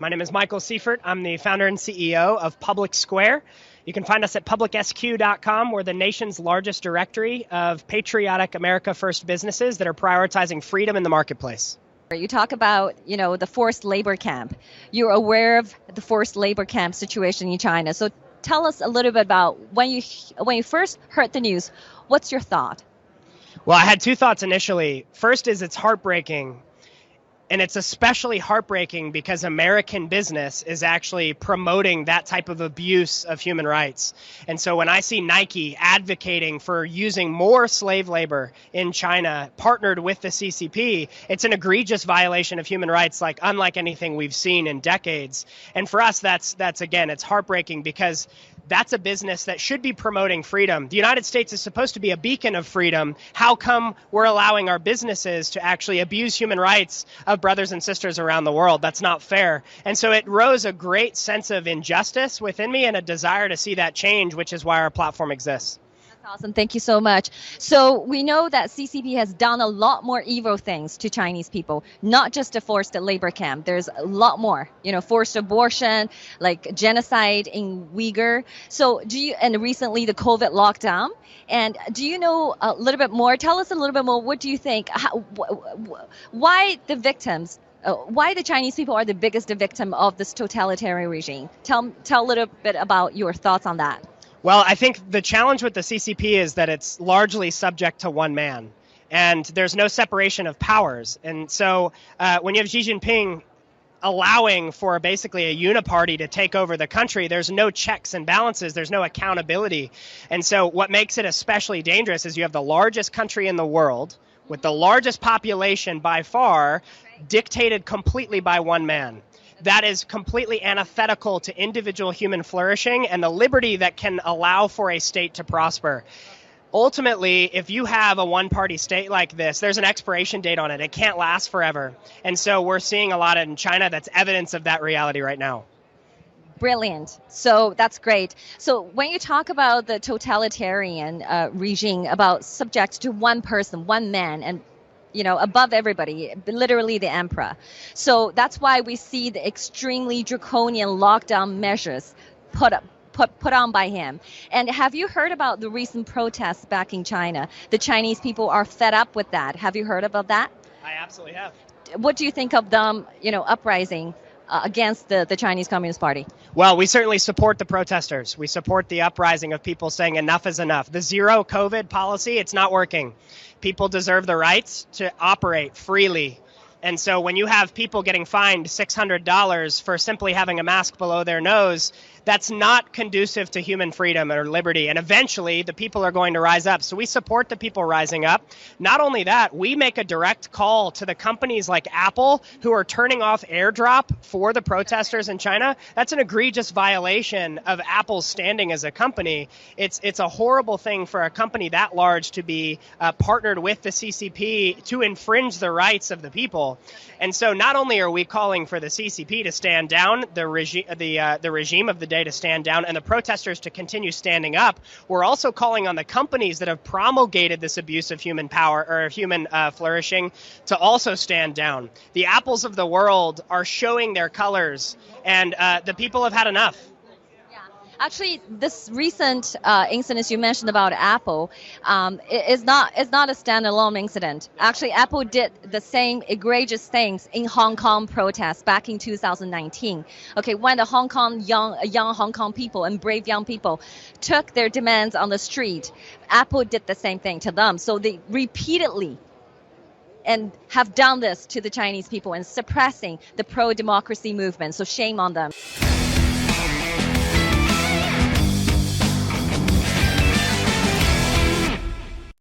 My name is Michael Seifert. I'm the founder and CEO of PublicSq. You can find us at PublicSq.com. We're the nation's largest directory of patriotic America First businesses that are prioritizing freedom in the marketplace. You talk about, the forced labor camp. You're aware of the forced labor camp situation in China. So tell us a little bit about when you first heard the news, what's your thought? Well, I had two thoughts initially. First is it's heartbreaking. And it's especially heartbreaking because American business is actually promoting that type of abuse of human rights. And so when I see Nike advocating for using more slave labor in China, partnered with the CCP, it's an egregious violation of human rights, unlike anything we've seen in decades. And for us, that's again, it's heartbreaking because that's a business that should be promoting freedom. The United States is supposed to be a beacon of freedom. How come we're allowing our businesses to actually abuse human rights of brothers and sisters around the world? That's not fair. And so it rose a great sense of injustice within me and a desire to see that change, which is why our platform exists. Awesome. Thank you so much. So we know that CCP has done a lot more evil things to Chinese people, not just a forced labor camp. There's a lot more, forced abortion, like genocide in Uyghur. So and recently the COVID lockdown. And do you know a little bit more? Tell us a little bit more. What do you think? Why the victims? Why the Chinese people are the biggest victim of this totalitarian regime? Tell a little bit about your thoughts on that. Well, I think the challenge with the CCP is that it's largely subject to one man, and there's no separation of powers. And so when you have Xi Jinping allowing for basically a uniparty to take over the country, there's no checks and balances, there's no accountability. And so what makes it especially dangerous is you have the largest country in the world with the largest population by far dictated completely by one man. That is completely antithetical to individual human flourishing and the liberty that can allow for a state to prosper. Ultimately, if you have a one-party state like this, there's an expiration date on it. It can't last forever. And so we're seeing a lot in China that's evidence of that reality right now. Brilliant. So that's great. So when you talk about the totalitarian regime, about subject to one person, one man, and above everybody, literally the emperor. So that's why we see the extremely draconian lockdown measures put on by him. And have you heard about the recent protests back in China? The Chinese people are fed up with that. Have you heard about that? I absolutely have. What do you think of them, uprising against the Chinese Communist Party? Well, we certainly support the protesters. We support the uprising of people saying enough is enough. The zero COVID policy, it's not working. People deserve the rights to operate freely. And so when you have people getting fined $600 for simply having a mask below their nose, that's not conducive to human freedom or liberty. And eventually, the people are going to rise up. So we support the people rising up. Not only that, we make a direct call to the companies like Apple who are turning off AirDrop for the protesters in China. That's an egregious violation of Apple's standing as a company. It's a horrible thing for a company that large to be partnered with the CCP to infringe the rights of the people. And so not only are we calling for the CCP to stand down, the regime of the day to stand down, and the protesters to continue standing up, we're also calling on the companies that have promulgated this abuse of human power or human flourishing to also stand down. The Apples of the world are showing their colors, and the people have had enough. Actually, this recent incident you mentioned about Apple is not a standalone incident. Actually, Apple did the same egregious things in Hong Kong protests back in 2019. Okay, when the young Hong Kong people and brave young people took their demands on the street, Apple did the same thing to them. So they repeatedly and have done this to the Chinese people and suppressing the pro-democracy movement. So shame on them.